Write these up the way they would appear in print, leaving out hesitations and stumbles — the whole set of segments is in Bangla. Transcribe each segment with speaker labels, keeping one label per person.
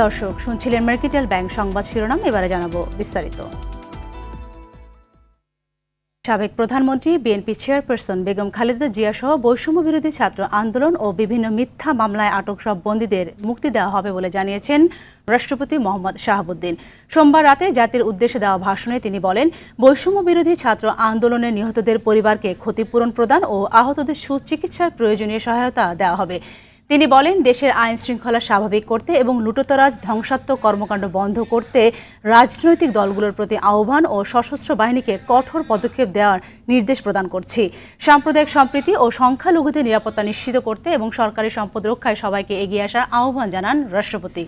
Speaker 1: দর্শক শুনছিলেন মার্কেটাল ব্যাংক সংবাদ শিরোনাম, এবারে জানাবো বিস্তারিত। সাবেক প্রধানমন্ত্রী বিএনপি চেয়ারপারসন বেগম খালেদা জিয়া সহ বৈষম্য বিরোধী ছাত্র আন্দোলন ও বিভিন্ন মিথ্যা মামলায় আটক সব বন্দীদের মুক্তি দেওয়া হবে বলে জানিয়েছেন রাষ্ট্রপতি মোহাম্মদ শাহাবুদ্দিন। সোমবার রাতে জাতির উদ্দেশ্যে দেওয়া ভাষণে তিনি বলেন, বৈষম্য বিরোধী ছাত্র আন্দোলনে নিহতদের পরিবারকে ক্ষতিপূরণ প্রদান ও আহতদের সুচিকিৎসার প্রয়োজনীয় সহায়তা দেওয়া হবে। তিনি বলেন, দেশের আইন শৃঙ্খলা স্বাভাবিক করতে এবং লুটতরাজ ধ্বংসাত্মক কর্মকাণ্ড বন্ধ করতে রাজনৈতিক দলগুলোর প্রতি আহ্বান ও সশস্ত্র বাহিনীকে কঠোর পদক্ষেপ দেওয়ার নির্দেশ প্রদান করছি। সাম্প্রদায়িক সম্প্রীতি ও সংখ্যালঘুদের নিরাপত্তা নিশ্চিত করতে এবং সরকারি সম্পদ রক্ষায় সবাইকে এগিয়ে আসার আহ্বান জানান রাষ্ট্রপতি।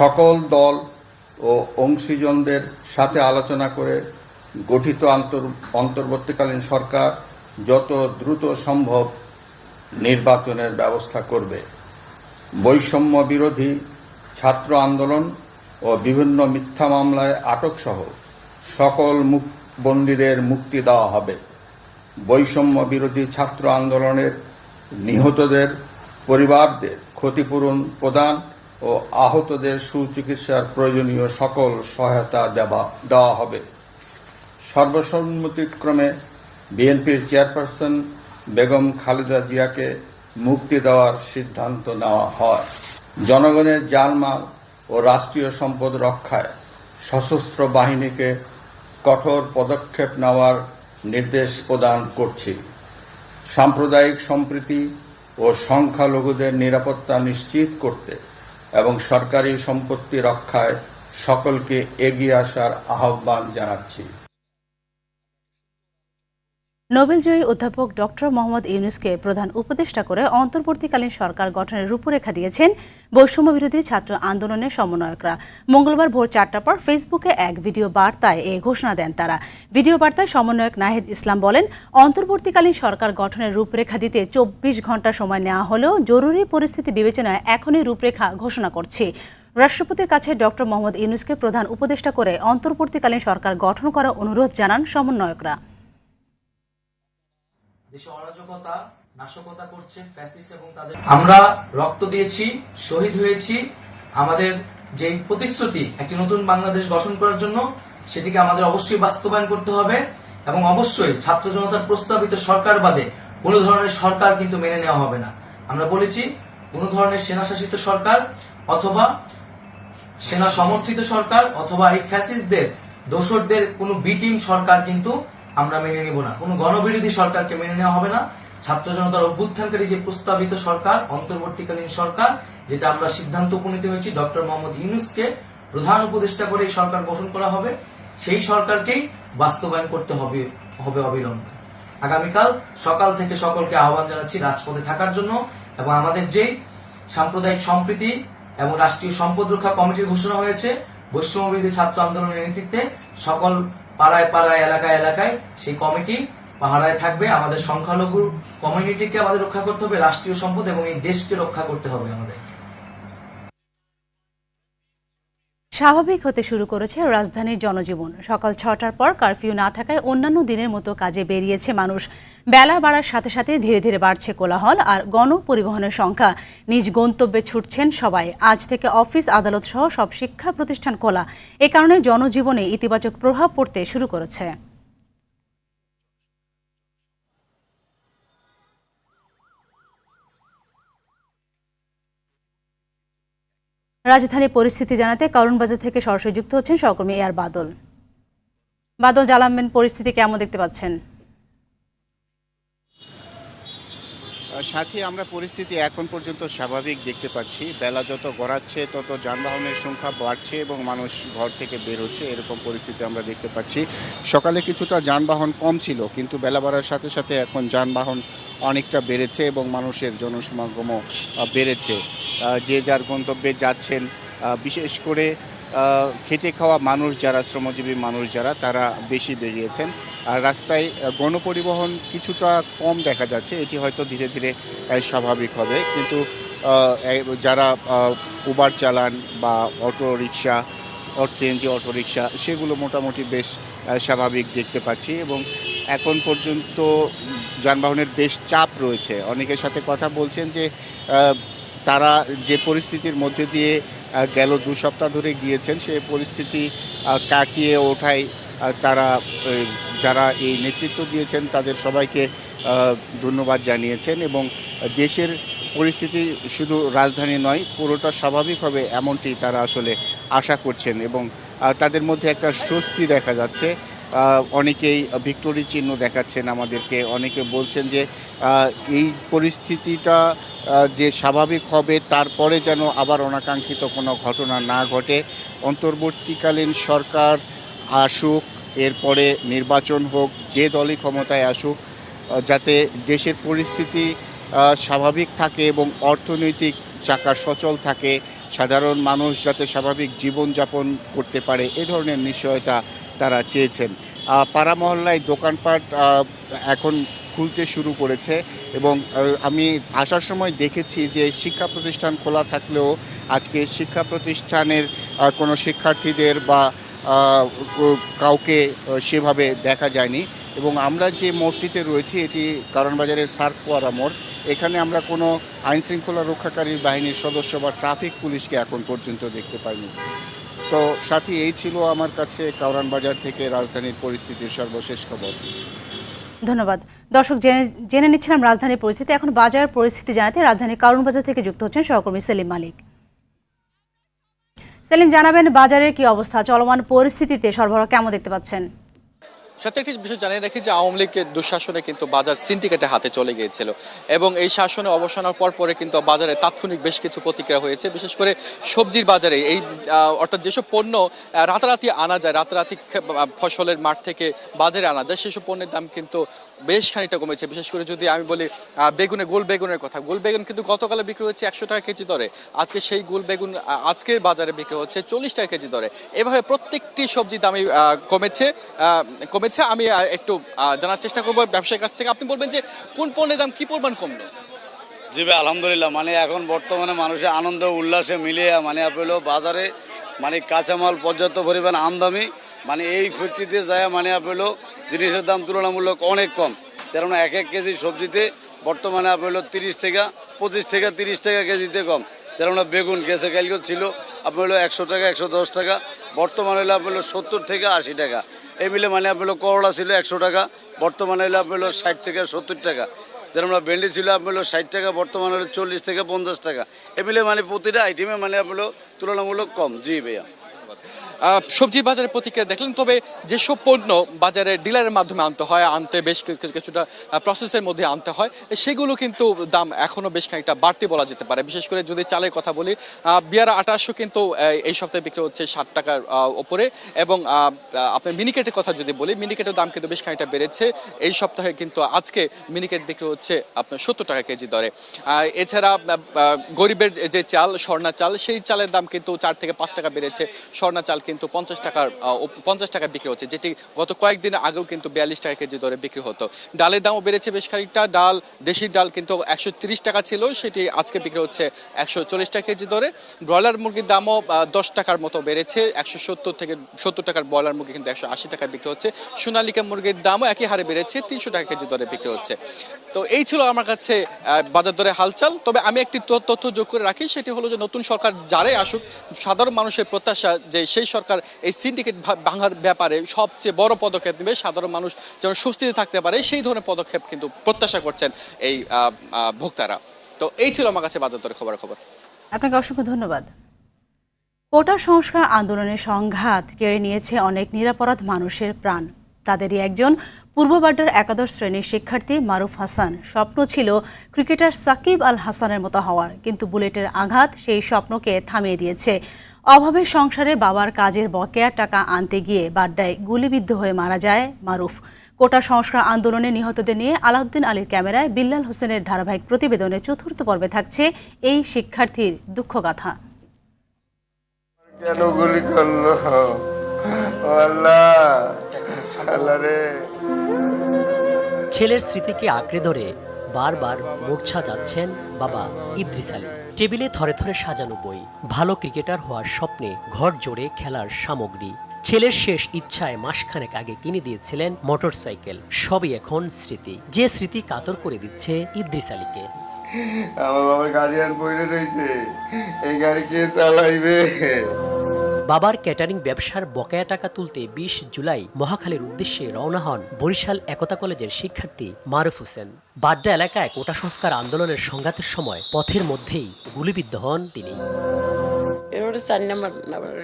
Speaker 2: সকল দল ও অংশীজনদের সাথে আলোচনা করে গঠিত অন্তর্বর্তীকালীন সরকার যত দ্রুত সম্ভব নির্বাচনের ব্যবস্থা করবে। বৈষম্য বিরোধী ছাত্র আন্দোলন ও বিভিন্ন মিথ্যা মামলায় আটক সহ সকল বন্দীদের মুক্তি দেওয়া হবে। বৈষম্য বিরোধী ছাত্র আন্দোলনের নিহতদের পরিবারদের ক্ষতিপূরণ প্রদান ও আহতদের সুচিকিৎসার প্রয়োজনীয় সকল সহায়তা দেওয়া হবে। সর্বসম্মতিক্রমে বিএনপির চেয়ারপারসন বেগম খালেদা জিয়াকে মুক্তি দেওয়ার সিদ্ধান্ত নেওয়া হয়। জনগণের জানমাল ও রাষ্ট্রীয় সম্পদ রক্ষায় সশস্ত্র বাহিনীকে কঠোর পদক্ষেপ নেওয়ার নির্দেশ প্রদান করছি। সাম্প্রদায়িক সম্প্রীতি ও সংখ্যালঘুদের নিরাপত্তা নিশ্চিত করতে এবং সরকারি সম্পত্তি রক্ষায় সকলকে এগিয়ে আসার আহ্বান জানাচ্ছি।
Speaker 1: নোবেলজয়ী অধ্যাপক ডক্টর মোহাম্মদ ইউনূসকে প্রধান উপদেষ্টা করে অন্তর্বর্তীকালীন সরকার গঠনের রূপরেখা দিয়েছেন বৈষম্য বিরোধী ছাত্র আন্দোলনের সমন্বয়করা। মঙ্গলবার ভোর 4টার পর ফেসবুকে এক ভিডিও বার্তায় এ ঘোষণা দেন তারা। ভিডিও বার্তায় সমন্বয়ক নাহিদ ইসলাম বলেন, অন্তর্বর্তীকালীন সরকার গঠনের রূপরেখা দিতে 24 ঘণ্টা সময় নেওয়া হলেও জরুরি পরিস্থিতি বিবেচনায় এখনই রূপরেখা ঘোষণা করছি। রাষ্ট্রপতির কাছে ডক্টর মোহাম্মদ ইউনূসকে প্রধান উপদেষ্টা করে অন্তর্বর্তীকালীন সরকার গঠন করার অনুরোধ জানান সমন্বয়করা।
Speaker 3: দেশে অরাজকতা নাশকতা করছে ফ্যাসিস্ট এবং তাদের আমরা রক্ত দিয়েছি, শহীদ হয়েছি। আমাদের যে প্রতিশ্রুতি একটি নতুন বাংলাদেশ গঠন করার জন্য, সেটিকে আমাদের অবশ্যই বাস্তবায়ন করতে হবে এবং অবশ্যই ছাত্র জনতার প্রস্তাবিত সরকার বাদে কোনো ধরনের সরকার কিন্তু মেনে নেওয়া হবে না। আমরা বলেছি, কোনো ধরনের সেনা শাসিত সরকার অথবা সেনা সমর্থিত সরকার অথবা এই ফ্যাসিস্টদের দোসরদের কোনো বি টিম সরকার কিন্তু আমরা মেনে নেব না। কোনো গণবিরোধী সরকারকে মেনে নেওয়া হবে না। ছাত্র জনতার অভ্যুত্থানকারী যে প্রস্তাবিত সরকার, অন্তর্বর্তীকালীন সরকার, যেটা আমরা সিদ্ধান্ত উপনীত হয়েছি ডক্টর মোহাম্মদ ইউনূসকে প্রধান উপদেষ্টা করে এই সরকার গঠন করা হবে, সেই সরকারকেই বাস্তবায়ন করতে হবে অবিলম্বে। আগামীকাল সকাল থেকে সকলকে আহ্বান জানাচ্ছি রাজপথে থাকার জন্য এবং আমাদের যে সাম্প্রদায়িক সম্প্রীতি এবং রাষ্ট্রীয় সম্পদ রক্ষা কমিটির ঘোষণা হয়েছে বৈষম্য বিরোধী ছাত্র আন্দোলনের নেতৃত্বে, সকল পাড়ায় পাড়ায় এলাকায় এলাকায় সেই কমিটি পাহারায় থাকবে। আমাদের সংখ্যালঘু কমিউনিটিকে আমাদের রক্ষা করতে হবে, রাষ্ট্রীয় সম্পদ এবং এই দেশকে রক্ষা করতে হবে আমাদের।
Speaker 1: স্বাভাবিক হতে শুরু করেছে রাজধানীর জনজীবন। সকাল 6টার পর কারফিউ না থাকায় অন্যান্য দিনের মতো কাজে বেরিয়েছে মানুষ। বেলা বাড়ার সাথে সাথে ধীরে ধীরে বাড়ছে কোলাহল আর গণপরিবহনের সংখ্যা। নিজ গন্তব্যে ছুটছেন সবাই। আজ থেকে অফিস, আদালত সহ সব শিক্ষা প্রতিষ্ঠান খোলা। এ কারণে জনজীবনে ইতিবাচক প্রভাব পড়তে শুরু করেছে। রাজধানী পরিস্থিতি জানাতে কারওয়ান থেকে সরাসরি যুক্ত হচ্ছেন সহকর্মী এআর বাদল। বাদল, জানাবেন পরিস্থিতি কেমন দেখতে পাচ্ছেন?
Speaker 4: সাথী, আমরা পরিস্থিতি এখন পর্যন্ত স্বাভাবিক দেখতে পাচ্ছি। বেলা যত গড়াচ্ছে তত যানবাহনের সংখ্যা বাড়ছে এবং মানুষ ঘর থেকে বের হচ্ছে, এরকম পরিস্থিতি আমরা দেখতে পাচ্ছি। সকালে কিছুটা যানবাহন কম ছিল, কিন্তু বেলা বাড়ার সাথে সাথে এখন যানবাহন অনেকটা বেড়েছে এবং মানুষের জনসমাগমও বেড়েছে। যে যার গন্তব্যে যাচ্ছেন। বিশেষ করে খেটে খাওয়া মানুষ যারা, শ্রমজীবী মানুষ যারা, তারা বেশি বেরিয়েছেন। আর রাস্তায় গণপরিবহন কিছুটা কম দেখা যাচ্ছে, এটি হয়তো ধীরে ধীরে স্বাভাবিক হবে। কিন্তু যারা উবার চালান বা auto rickshaw, CNG auto rickshaw, সেগুলো মোটামুটি বেশ স্বাভাবিক দেখতে পাচ্ছি। এবং এখন পর্যন্ত যানবাহনের বেশ চাপ রয়েছে। অনেকের সাথে কথা বলছেন যে তারা যে পরিস্থিতির মধ্যে দিয়ে গেল 2 সপ্তাহ ধরে গিয়েছেন, সেই পরিস্থিতি কাটিয়ে ওঠায় তারা, যারা এই নেতৃত্ব দিয়েছেন তাদের সবাইকে ধন্যবাদ জানিয়েছেন। এবং দেশের পরিস্থিতি শুধু রাজধানী নয়, পুরোটা স্বাভাবিক হবে এমনটি তারা আসলে আশা করছেন। এবং তাদের মধ্যে একটা স্বস্তি দেখা যাচ্ছে। অনেকেই ভিক্টোরি চিহ্ন দেখাচ্ছেন আমাদেরকে, অনেকে বলছেন যে এই পরিস্থিতিটা যে স্বাভাবিক হবে, তারপরে যেন আবার অনাকাঙ্ক্ষিত কোনো ঘটনা না ঘটে। অন্তর্বর্তীকালীন সরকার আসুক, এরপরে নির্বাচন হোক, যে দলই ক্ষমতায় আসুক, যাতে দেশের পরিস্থিতি স্বাভাবিক থাকে এবং অর্থনৈতিক চাকা সচল থাকে, সাধারণ মানুষ যাতে স্বাভাবিক জীবনযাপন করতে পারে, এ ধরনের নিশ্চয়তা তারা চেয়েছেন। পাড়া মহল্লায় দোকানপাট এখন খুলতে শুরু করেছে। এবং আমি আসার সময় দেখেছি যে শিক্ষা প্রতিষ্ঠান খোলা থাকলেও আজকে শিক্ষা প্রতিষ্ঠানের কোনো শিক্ষার্থীদের বা কাউকে সেভাবে দেখা যায়নি। এবং আমরা যে মোড়টিতে রয়েছি, এটি কারওয়ান সার্কওয়ারা মোড়। এখানে আমরা কোনো আইনশৃঙ্খলা রক্ষাকারী বাহিনীর সদস্য বা ট্রাফিক পুলিশকে এখন পর্যন্ত দেখতে পাইনি। তো সাথী, এই ছিল আমার কাছে কারওয়ান বাজার থেকে রাজধানীর পরিস্থিতির সর্বশেষ খবর।
Speaker 1: ধন্যবাদ। দর্শক, জেনে নিচ্ছিলাম রাজধানীর পরিস্থিতি। এখন বাজার পরিস্থিতি জানাতে রাজধানীর কারওয়ান বাজার থেকে যুক্ত হচ্ছেন সহকর্মী সেলিম মালিক। সেলিম, জানাবেন বাজারের কি অবস্থা, চলমান পরিস্থিতিতে সরবরাহ কেমন দেখতে পাচ্ছেন?
Speaker 5: সাথে একটি বিষয় জানিয়ে রাখি যে আওয়ামী লীগের দুঃশাসনে কিন্তু বাজার সিন্ডিকেটের হাতে চলে গিয়েছিল এবং এই শাসনে অবসানের পরে কিন্তু বাজারে তাৎক্ষণিক বেশ কিছু প্রতিক্রিয়া হয়েছে। বিশেষ করে সবজির বাজারে এই অর্থাৎ যেসব পণ্য রাতারাতি আনা যায়, রাতারাতি ফসলের মাঠ থেকে বাজারে আনা যায়, সেসব পণ্যের দাম কিন্তু বেশ খানিকটা কমেছে। বিশেষ করে যদি আমি বলি গোল বেগুনের কথা, গোল বেগুন কিন্তু গতকালে বিক্রি হচ্ছে 100 টাকা কেজি দরে, আজকে সেই গোল বেগুন আজকের বাজারে বিক্রি হচ্ছে 40 টাকা কেজি দরে। এভাবে প্রত্যেকটি সবজি দামই কমেছে। আমি একটু জানার চেষ্টা করবো ব্যবসায়ীর কাছ থেকে। আপনি বলবেন যে কোন পণ্যের দাম কি পরিমাণ কমলো?
Speaker 6: জি ভাই, আলহামদুলিল্লাহ, এখন বর্তমানে মানুষের আনন্দ উল্লাসে মিলিয়ে আপনার বাজারে কাঁচামাল পর্যাপ্ত পরিমাণ আমদামি, এই ফ্যাক্টরিতে যায় আপনার জিনিসের দাম তুলনামূলক অনেক কম। কারণ 1 কেজি সবজিতে বর্তমানে 30 থেকে 25 থেকে 30 টাকা কেজিতে কম। যেমন বেগুন গেছে কালকে ছিল আপনার 100 টাকা, 110 টাকা, বর্তমানে হলো আপনার 70 থেকে 80 টাকা। এই মিলে আপনার করলা ছিল 100 টাকা, বর্তমানে হলো আপনার 60 থেকে 70 টাকা। যেমন ভেন্ডি ছিল আপনার 60 টাকা, বর্তমানে হলো 40 থেকে 50 টাকা। এই মিলে প্রতিটা আইটেমে আপনার তুলনামূলক কম। জি ভাইয়া।
Speaker 5: সবজির বাজারে প্রতিক্রিয়া দেখলেন। তবে যেসব পণ্য বাজারে ডিলারের মাধ্যমে আনতে বেশ কিছুটা প্রসেসের মধ্যে আনতে হয়, সেগুলো কিন্তু দাম এখনো বেশ খানিকটা বাড়তি বলা যেতে পারে। বিশেষ করে যদি চালের কথা বলি, বিয়ারা 2800 কিন্তু এই সপ্তাহে বিক্রি হচ্ছে 60 টাকার ওপরে। এবং আপনার মিনিকেটের কথা যদি বলি, মিনিকেটের দাম কিন্তু বেশ খানিকটা বেড়েছে। এই সপ্তাহে কিন্তু আজকে মিনিকেট বিক্রি হচ্ছে আপনার 70 টাকা কেজি দরে। এছাড়া গরিবের যে চাল, স্বর্ণা চাল, সেই চালের দাম কিন্তু 4 থেকে 5 টাকা বেড়েছে। স্বর্ণা চাল কিন্তু 50 টাকা বিক্রি হচ্ছে, যেটি গত কয়েকদিন আগেও কিন্তু 42 টাকা কেজি দরে বিক্রি হতো। ডালের দামও বেড়েছে বেশ খানিকটা। দেশির ডাল কিন্তু 130 টাকা ছিল, সেটি আজকে বিক্রি হচ্ছে 140 টাকা কেজি দরে। ব্রয়লার মুরগির দামও 10 টাকার মতো বেড়েছে। 170 থেকে 70 টাকার ব্রয়লার মুরগি কিন্তু 180 টাকা বিক্রি হচ্ছে। সোনালিকা মুরগির দামও একই হারে বেড়েছে, 300 টাকা কেজি দরে বিক্রি হচ্ছে। তো এই ছিল আমার কাছে বাজার দরে হালচাল। তবে আমি একটি তথ্য যোগ করে রাখি, সেটি হলো যে নতুন সরকার যারাই আসুক, সাধারণ মানুষের প্রত্যাশা যে সেই সরকার এই সিন্ডিকেট ভাঙার ব্যাপারে সবচেয়ে বড় পদক্ষেপ নেবে, সাধারণ মানুষ যেন স্বস্তিতে থাকতে পারে, সেই ধরনের পদক্ষেপ কিন্তু প্রত্যাশা করছেন এই ভোক্তারা। তো এই ছিল আমার কাছে বাজার দরে খবর।
Speaker 1: আপনাকে অসংখ্য ধন্যবাদ। কোটা সংস্কার আন্দোলনের সংঘাত কেড়ে নিয়েছে অনেক নিরপরাধ মানুষের প্রাণ। তাদেরই একজন পূর্ব বাড্ডার একাদশ শ্রেণীর শিক্ষার্থী মারুফ হাসান। স্বপ্ন ছিল ক্রিকেটার সাকিব আল হাসানের মতো হওয়ার, কিন্তু বুলেটের আঘাত সেই স্বপ্নকে থামিয়ে দিয়েছে। অভাবের সংসারে বাবার কাজের বকেয়া টাকা আনতে গিয়ে বাড্ডায় গুলিবিদ্ধ হয়ে মারা যায় মারুফ। কোটা সংস্কার আন্দোলনে নিহতদের নিয়ে আলাউদ্দিন আলীর ক্যামেরায় বিল্লাল হোসেনের ধারাবাহিক প্রতিবেদনের 4র্থ পর্বে থাকছে এই শিক্ষার্থীর দুঃখগাথা।
Speaker 7: কেন গুলি করলো আল্লাহ, আল্লাহ রে।
Speaker 8: ছেলের স্মৃতিকে আঁকড়ে ধরে বারবার মূর্ছা যাচ্ছেন বাবা ইদ্রিস আলী। টেবিলে থরে থরে সাজানো বই, ভালো ক্রিকেটার হওয়ার স্বপ্নে ঘর জোড়ে খেলার সামগ্রী, ছেলের শেষ ইচ্ছায় মাসখানেক আগে কিনে দিয়েছিলেন মোটরসাইকেল। সবই এখন স্মৃতি, যে স্মৃতি কাতর করে দিচ্ছে ইদ্রিস আলীকে।
Speaker 7: আমার বাবার গাড়ি আর বইরে রয়েছে, এই গাড়ি কে চালাইবে?
Speaker 8: বাবার ক্যাটারিং ব্যবসার বকেয়া টাকা তুলতে ২০ জুলাই মহাখালীর উদ্দেশ্যে রওনা হন বরিশাল একতা কলেজের শিক্ষার্থী মারুফ হোসেন। বাড্ডা এলাকায় কোটা সংস্কার আন্দোলনের সংঘাতের সময় পথের মধ্যেই গুলিবিদ্ধ হন তিনি।
Speaker 9: রোডে ৪ নম্বর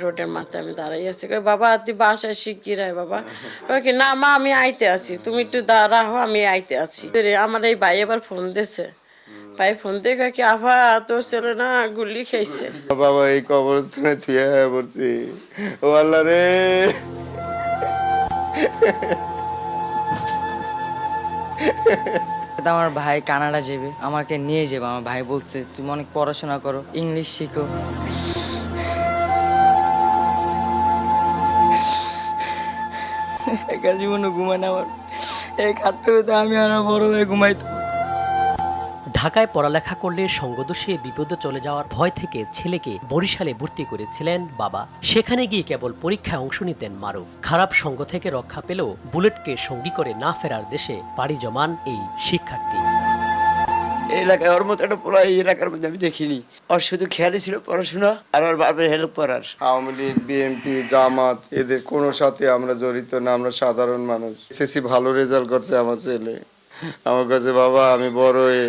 Speaker 9: রোডের মাথায় আমি দাঁড়াই আছি। বাবা তুই বাসায় শিগগির আয় বাবা। কি না মা আমি আইতে আছি, তুমি একটু দাঁড়াও আমি আইতে আছি। আমার এই ভাই এবার ফোন দিয়েছে, ভাই ফোন দিয়ে কি আভা তোর ছেলে না গুলি খেয়েছে।
Speaker 7: বাবা এই কবরস্থানে থিয়া হয়ে পড়ছি, ও আল্লাহ রে।
Speaker 10: আমার ভাই কানাডা যাবে, আমাকে নিয়ে যাবে। আমার ভাই বলছে তুমি অনেক পড়াশোনা করো, ইংলিশ শিখো। একা জীবনে ঘুমায় না আমার, এই খাটতে আমি আর বড় হয়ে ঘুমাইতাম।
Speaker 8: ঢাকায় পড়ালেখা করলে সঙ্গদোষে বিপদে চলে যাওয়ার ভয় থেকে ছেলেকে বরিশালে ভর্তি করেছিলেন বাবা। সেখানে গিয়ে কেবল পরীক্ষায় অংশ নিতেন মারুফ। খারাপ সঙ্গ থেকে রক্ষা পেলেও বুলেটকে সঙ্গী করে না ফেরার দেশে পাড়ি জমান এই শিক্ষার্থী।
Speaker 11: এই এলাকায় ওর মতো একটা পোলা এই এলাকার মধ্যে আমি দেখিনি। ওর শুধু খেয়ালই ছিল পড়াশোনা আর ওর বাপের হেল্প করার।
Speaker 7: আওয়ামী লীগ, বিএনপি, জামাত এদের কোনো সাথে আমরা জড়িত না, আমরা সাধারণ মানুষ। এসএসসি ভালো রেজাল্ট করছে আমার ছেলে, আমার কাছে বাবা আমি বড় হয়ে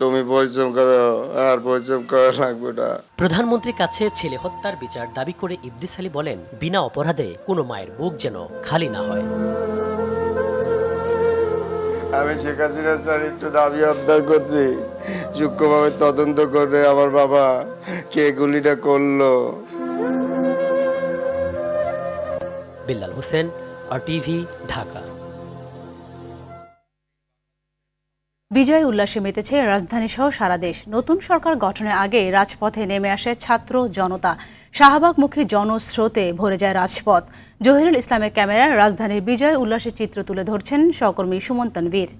Speaker 7: তুমি পরিশ্রম করো, আর পরিশ্রম করা লাগবে না।
Speaker 8: প্রধানমন্ত্রীর কাছে ছেলে হত্যার বিচার দাবি করে ইদ্রিস আলী বলেন, বিনা অপরাধে কোনো মায়ের বুক যেন খালি না হয়।
Speaker 7: আমি শেখ হাসিনা স্যার একটু দাবি আবদার করছি, সূক্ষ্মভাবে তদন্ত করে আমার বাবা কে গুলিটা করলো।
Speaker 8: বিল্লাল হোসেন, RTV, ঢাকা।
Speaker 1: বিজয় উল্লাসে মেতেছে রাজধানী সহ সারা দেশ। নতুন সরকার গঠনের আগে রাজপথে নেমে আসে ছাত্র জনতা। শাহবাগমুখী জনস্রোতে ভরে যায় রাজপথ। জহিরুল ইসলামের ক্যামেরায় রাজধানীর বিজয় উল্লাসের চিত্র তুলে ধরছেন সহকর্মী সুমন তানভীর।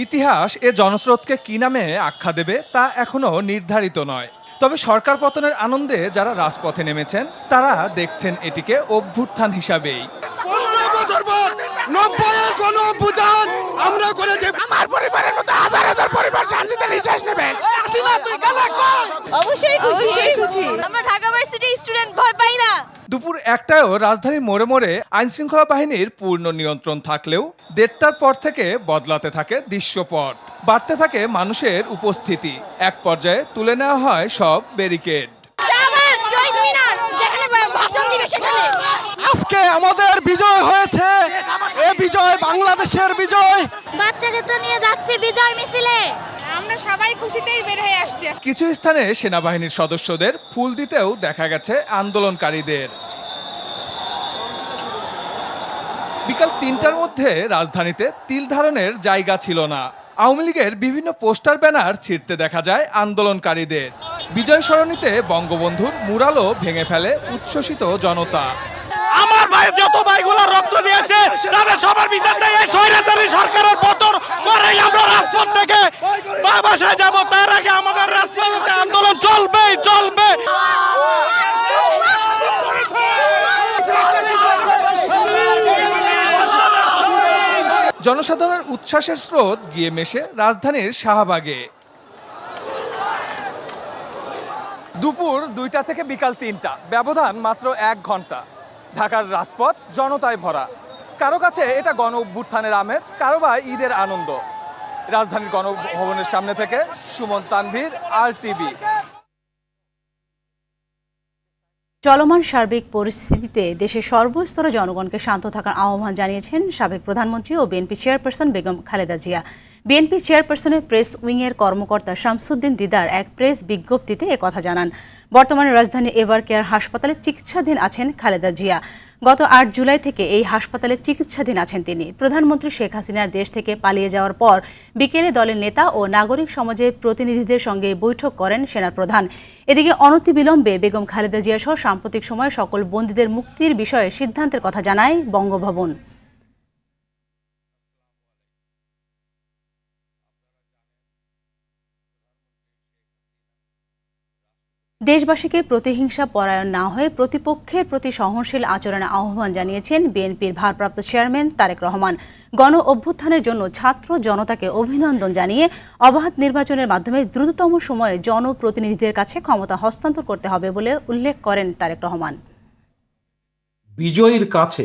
Speaker 12: ইতিহাস এ জনস্রোতকে কি নামে আখ্যা দেবে তা এখনো নির্ধারিত নয়। তবে সরকার পতনের আনন্দে যারা রাজপথে নেমেছেন তারা দেখছেন এটিকে অভ্যুত্থান হিসাবেই।
Speaker 13: 15 বছর পর 90-এর গণঅভ্যুত্থান আমরা করেছি। আমার পরিবারের মতো হাজার হাজার পরিবার শান্তিতে নিঃশ্বাস নেবে। হাসিনা তুই কালা কই?
Speaker 14: অবশ্যই খুশি। আমরা ঢাকা ভার্সিটি স্টুডেন্ট, ভয় পাই না।
Speaker 12: দুপুর 1টায়ও রাজধানীর মোড়ে মোড়ে আইনশৃঙ্খলা বাহিনীর পূর্ণ নিয়ন্ত্রণ থাকলেও 1:30টার পর থেকে বদলাতে থাকে দৃশ্যপট, বাড়তে থাকে মানুষের উপস্থিতি। এক পর্যায়ে তুলে নেওয়া হয় সব ব্যারিকেড।
Speaker 13: আজকে আমাদের বিজয় হয়েছে, এই বিজয় বাংলাদেশের বিজয়।
Speaker 14: বাচ্চাকে তো নিয়ে যাচ্ছে বিজয় মিছিলে, আমরা সবাই খুশিতেই বের হয়ে আসছি।
Speaker 12: কিছু স্থানে সেনাবাহিনীর সদস্যদের ফুল দিতেও দেখা গেছে আন্দোলনকারীদের। বিকাল 3টার মধ্যে রাজধানীতে তিল ধারণের জায়গা ছিল না। আওয়ামী লীগের বিভিন্ন পোস্টার ব্যানার ছিঁড়তে দেখা যায় আন্দোলনকারীদের। বিজয় সরণিতে বঙ্গবন্ধুর মুরালও ভেঙে ফেলে উচ্ছ্বসিত জনতা।
Speaker 13: আমার ভাই যত ভাইগুলো রক্ত দিয়েছে তাদের সবার বিচার চাই। এই স্বৈরাচারী সরকারের পতন করে আমরা রাজপথ থেকে বাসায় যাব, তার আগে আমাদের রাজপথে আন্দোলন চলবে।
Speaker 12: জনসাধারণের উচ্ছ্বাসের স্রোত গিয়ে মেশে রাজধানীর শাহবাগে। দুপুর 2টা থেকে বিকাল 3টা, ব্যবধান মাত্র 1 ঘন্টা। ঢাকার রাজপথ জনতায় ভরা। কারো কাছে এটা গণ অভ্যুত্থানের আমেজ, কারো বা ঈদের আনন্দ। রাজধানীর গণভবনের সামনে থেকে সুমন তানভীর, RTV।
Speaker 1: চলমান সার্বিক পরিস্থিতিতে দেশের সর্বস্তরে জনগণকে শান্ত থাকার আহ্বান জানিয়েছেন সাবেক প্রধানমন্ত্রী ও BNP chairperson Begum Khaleda Zia. BNP চেয়ারপারসনের প্রেস উইংয়ের কর্মকর্তা শামসুদ্দিন দিদার এক প্রেস বিজ্ঞপ্তিতে একথা জানান। বর্তমানে রাজধানীর এভার কেয়ার হাসপাতালে চিকিৎসাধীন আছেন খালেদা জিয়া। গত ৮ জুলাই থেকে এই হাসপাতালে চিকিৎসাধীন আছেন তিনি। প্রধানমন্ত্রী শেখ হাসিনার দেশ থেকে পালিয়ে যাওয়ার পর বিকেলে দলের নেতা ও নাগরিক সমাজের প্রতিনিধিদের সঙ্গে বৈঠক করেন সেনাপ্রধান। এদিকে অনতিবিলম্বে বেগম খালেদা জিয়া সহ সাম্প্রতিক সময়ে সকল বন্দীদের মুক্তির বিষয়ে সিদ্ধান্তের কথা জানায় বঙ্গভবন। দেশবাসীকে প্রতিহিংসা পরায়ণ না হয়ে প্রতিপক্ষের প্রতি সহনশীল আচরণের আহ্বান জানিয়েছেন বিএনপির ভারপ্রাপ্ত চেয়ারম্যান তারেক রহমান। গণ অভ্যুত্থানের জন্য ছাত্র জনতাকে অভিনন্দন জানিয়ে অবাধ নির্বাচনের মাধ্যমে দ্রুততম সময়ে জনপ্রতিনিধিদের কাছে ক্ষমতা হস্তান্তর করতে হবে বলে উল্লেখ করেন তারেক রহমান।
Speaker 15: বিজয়ীর কাছে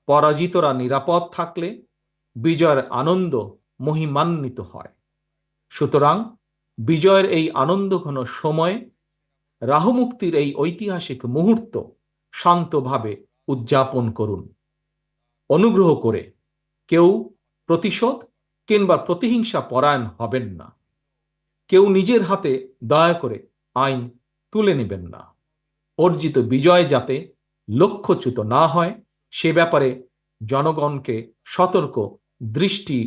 Speaker 15: পরাজিতরা নিরাপদ থাকলে বিজয়ের আনন্দ মহিমান্বিত হয়। সুতরাং বিজয়ের এই আনন্দঘন সময়ে রাহুমুক্তির এই ঐতিহাসিক মুহূর্ত শান্তভাবে উদযাপন করুন। অনুগ্রহ করে কেউ প্রতিশোধ কিংবা প্রতিহিংসা পরায়ণ হবেন না। কেউ নিজের হাতে দয়া করে আইন তুলে নেবেন না। অর্জিত বিজয় যাতে লক্ষ্যচ্যুত না হয় সে ব্যাপারে জনগণকে সতর্ক দৃষ্টি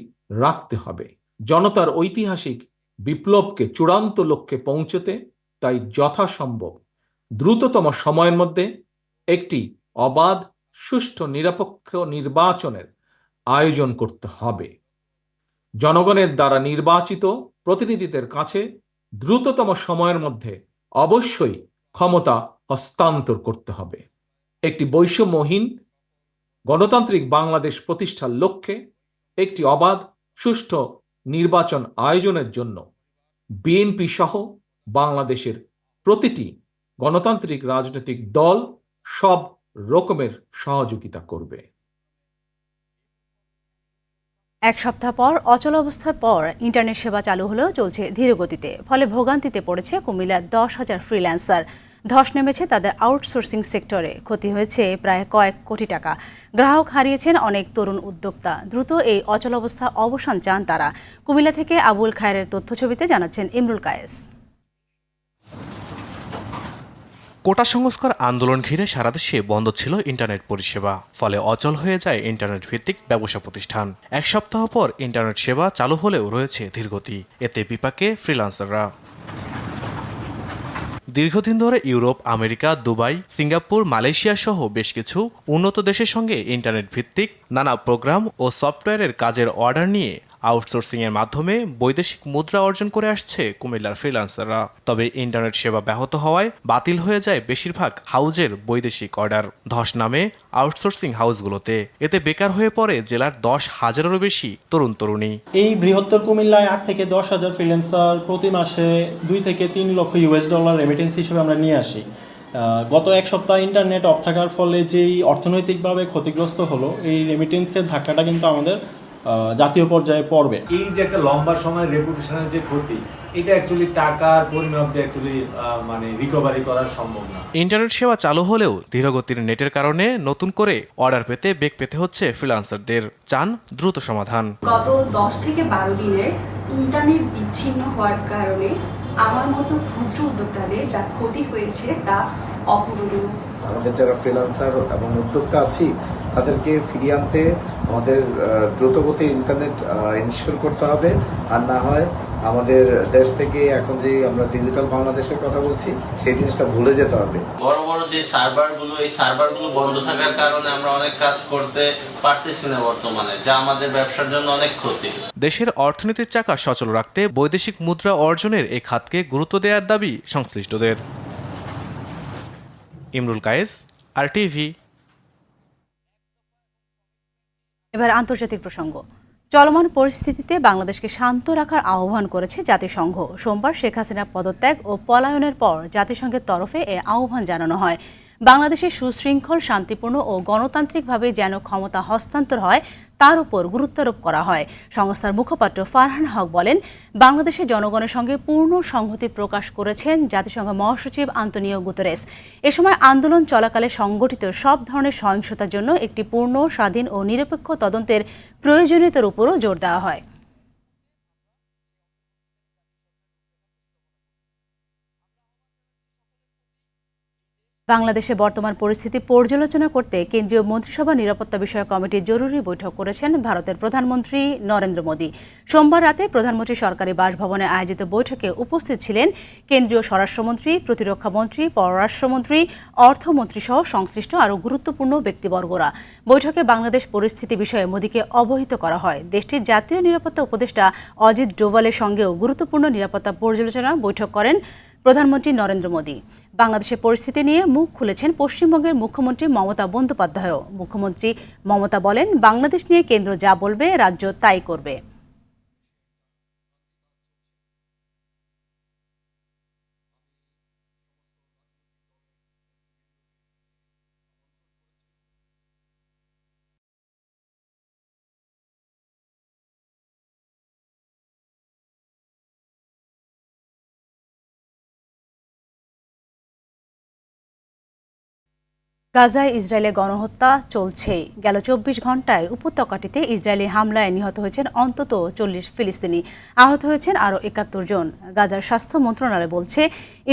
Speaker 15: রাখতে হবে। জনতার ঐতিহাসিক বিপ্লবকে চূড়ান্ত লক্ষ্যে পৌঁছতে তাই যথাসম্ভব দ্রুততম সময়ের মধ্যে একটি অবাধ, সুষ্ঠু, নিরপেক্ষ নির্বাচনের আয়োজন করতে হবে। জনগণের দ্বারা নির্বাচিত প্রতিনিধিদের কাছে দ্রুততম সময়ের মধ্যে অবশ্যই ক্ষমতা হস্তান্তর করতে হবে। একটি বৈষম্যহীন গণতান্ত্রিক বাংলাদেশ প্রতিষ্ঠার লক্ষ্যে একটি অবাধ, সুষ্ঠু নির্বাচন আয়োজনের জন্য বিএনপি সহ বাংলাদেশের প্রতিটি গণতান্ত্রিক রাজনৈতিক দল সব রকমের সহযোগিতা করবে।
Speaker 1: এক সপ্তাহ পর অচল অবস্থার পর ইন্টারনেট সেবা চালু হলেও চলছে ধীরগতিতে। ফলে ভোগান্তিতে পড়েছে কুমিল্লার 10,000 ফ্রিল্যান্সার। ধস নেমেছে তাদের আউটসোর্সিং সেক্টরে। ক্ষতি হয়েছে প্রায় কয়েক কোটি টাকা। গ্রাহক হারিয়েছেন অনেক তরুণ উদ্যোক্তা। দ্রুত এই অচল অবস্থা অবসান চান তারা। কুমিল্লা থেকে আবুল খায়েরের তথ্যছবিতে জানাচ্ছেন ইমরুল কায়েস।
Speaker 16: কোটা সংস্কার আন্দোলন ঘিরে সারা দেশে বন্ধ ছিল ইন্টারনেট পরিষেবা। ফলে অচল হয়ে যায় ইন্টারনেট ভিত্তিক ব্যবসা প্রতিষ্ঠান। এক সপ্তাহ পর ইন্টারনেট সেবা চালু হলেও রয়েছে ধীরগতি। এতে বিপাকে ফ্রিল্যান্সাররা। দীর্ঘদিন ধরে Europe, America, Dubai, Singapore, Malaysia সহ বেশ কিছু উন্নত দেশের সঙ্গে ইন্টারনেট ভিত্তিক নানা প্রোগ্রাম ও সফটওয়্যারের কাজের অর্ডার নিয়ে আউটসোর্সিং এর মাধ্যমে বৈদেশিক মুদ্রা অর্জন করে আসছে কুমিল্লার ফ্রিল্যান্সাররা। তবে ইন্টারনেট সেবা ব্যাহত হওয়ায় বাতিল হয়ে যায় বেশিরভাগ হাউজের বৈদেশিক অর্ডার। ধস নামে আউটসোর্সিং হাউসগুলোতে। এতে বেকার হয়ে পড়ে জেলার 10,000-এরও বেশি তরুণ তরুণী।
Speaker 17: এই বৃহত্তর কুমিল্লায় 8 থেকে 10,000 ফ্রিল্যান্সার প্রতি মাসে 2 থেকে 3 লক্ষ $US রেমিটেন্স হিসেবে আমরা নিয়ে আসি। গত এক সপ্তাহ ইন্টারনেট অফ থাকার ফলে যেই অর্থনৈতিকভাবে ক্ষতিগ্রস্ত হলো, এই রেমিটেন্সের ধাক্কাটা কিন্তু আমাদের জাতীয় পর্যায়ে পড়বে।
Speaker 18: এই যে একটা লম্বা সময়ের রেপুটেশনের যে ক্ষতি, এটা অ্যাকচুয়ালি টাকার পরিমাপ দিয়ে অ্যাকচুয়ালি মানে রিকভারি করা সম্ভব না।
Speaker 16: ইন্টারনেট সেবা চালু হলেও ধীরগতির নেটের কারণে নতুন করে অর্ডার পেতে বেগ পেতে হচ্ছে ফ্রিল্যান্সারদের। চান দ্রুত সমাধান।
Speaker 19: গত 10 থেকে 12 দিনের ইন্টারনেট বিচ্ছিন্ন হওয়ার কারণে আমার মতো ক্ষুদ্র উদ্যোক্তাদের যা ক্ষতি হয়েছে তা অপূরণীয়।
Speaker 20: আমাদের যারা ফ্রিল্যান্সার এবং উদ্যোক্তা আছি তাদেরকে ফিরিয়ে আনতে আমাদের দ্রুতগতি ইন্টারনেট ইনশিওর করতে হবে। আর না হয় আমাদের দেশ থেকে এখন যে আমরা ডিজিটাল বাংলাদেশের কথা বলছি সেই জিনিসটা ভুলে যেতে হবে।
Speaker 21: বড় বড় যে সার্ভারগুলো, এই সার্ভারগুলো বন্ধ থাকার কারণে আমরা অনেক কাজ করতে পারতেছি না বর্তমানে, যা আমাদের ব্যবসার জন্য অনেক ক্ষতি।
Speaker 16: দেশের অর্থনীতির চাকা সচল রাখতে বৈদেশিক মুদ্রা অর্জনের এই খাতকে গুরুত্ব দেওয়ার দাবি সংশ্লিষ্টদের। ইমরুল কায়েস, RTV।
Speaker 1: এবার আন্তর্জাতিক প্রসঙ্গ। চলমান পরিস্থিতিতে বাংলাদেশকে শান্ত রাখার আহ্বান করেছে জাতিসংঘ। সোমবার শেখ হাসিনা পদত্যাগ ও পলায়নের পর জাতিসংঘের তরফে এ আহ্বান জানানো হয়। বাংলাদেশের সুশৃঙ্খল, শান্তিপূর্ণ ও গণতান্ত্রিকভাবে যেন ক্ষমতা হস্তান্তর হয় তার উপর গুরুত্বারোপ করা হয়। সংস্থার মুখপাত্র ফারহান হক বলেন, বাংলাদেশের জনগণের সঙ্গে পূর্ণ সংহতি প্রকাশ করেছেন জাতিসংঘ মহাসচিব আন্তোনিও গুতেরেস। এ সময় আন্দোলন চলাকালে সংগঠিত সব ধরনের সহিংসতার জন্য একটি পূর্ণ, স্বাধীন ও নিরপেক্ষ তদন্তের প্রয়োজনীয়তার উপরও জোর দেওয়া হয়। বাংলাদেশে বর্তমান পরিস্থিতি পর্যালোচনা করতে কেন্দ্রীয় মন্ত্রিসভা নিরাপত্তা বিষয়ক কমিটির জরুরি বৈঠক করেছেন ভারতের প্রধানমন্ত্রী নরেন্দ্র মোদী। সোমবার রাতে প্রধানমন্ত্রী সরকারি বাসভবনে আয়োজিত বৈঠকে উপস্থিত ছিলেন কেন্দ্রীয় স্বরাষ্ট্রমন্ত্রী, প্রতিরক্ষামন্ত্রী, পররাষ্ট্রমন্ত্রী, অর্থমন্ত্রী সহ সংশ্লিষ্ট আরও গুরুত্বপূর্ণ ব্যক্তিবর্গরা। বৈঠকে বাংলাদেশ পরিস্থিতি বিষয়ে মোদীকে অবহিত করা হয়। দেশটির জাতীয় নিরাপত্তা উপদেষ্টা অজিত ডোভালের সঙ্গেও গুরুত্বপূর্ণ নিরাপত্তা পর্যালোচনা বৈঠক করেন প্রধানমন্ত্রী নরেন্দ্র মোদী। বাংলাদেশের পরিস্থিতি নিয়ে মুখ খুলেছেন পশ্চিমবঙ্গের মুখ্যমন্ত্রী মমতা বন্দ্যোপাধ্যায়ও। মুখ্যমন্ত্রী মমতা বলেন, বাংলাদেশ নিয়ে কেন্দ্র যা বলবে রাজ্য তাই করবে। গাজায় ইসরায়েলের গণহত্যা চলছেই। গেল ২৪ ঘন্টায় উপত্যকাটিতে ইসরায়েলি হামলায় নিহত হয়েছেন অন্তত ৪০ ফিলিস্তিনি, আহত হয়েছেন আরও ৭১ জন। গাজার স্বাস্থ্য মন্ত্রণালয় বলছে,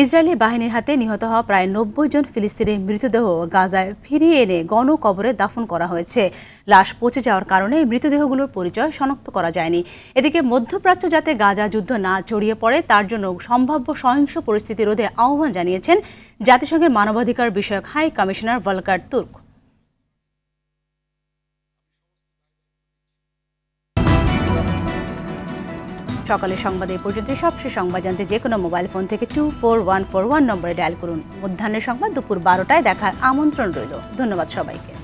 Speaker 1: ইসরায়েলি বাহিনীর হাতে নিহত হওয়া প্রায় ৯০ জন ফিলিস্তিনির মৃতদেহ গাজায় ফিরিয়ে এনে গণকবরে দাফন করা হয়েছে। লাশ পচে যাওয়ার কারণে মৃতদেহগুলোর পরিচয় শনাক্ত করা যায়নি। এদিকে মধ্যপ্রাচ্য যাতে গাজা যুদ্ধ না ছড়িয়ে পড়ে তার জন্য সম্ভাব্য সহিংস পরিস্থিতি রোধে আহ্বান জানিয়েছেন জাতিসংঘের মানবাধিকার বিষয়ক হাই কমিশনার ভলকার তুর্ক। সকালের সংবাদে এই পর্যন্ত। সবশেষ সংবাদ জানতে যে কোনো মোবাইল ফোন থেকে 24141 নম্বরে ডায়াল করুন। মধ্যাহ্নের সংবাদ দুপুর ১২টায় দেখার আমন্ত্রণ রইল। ধন্যবাদ সবাইকে।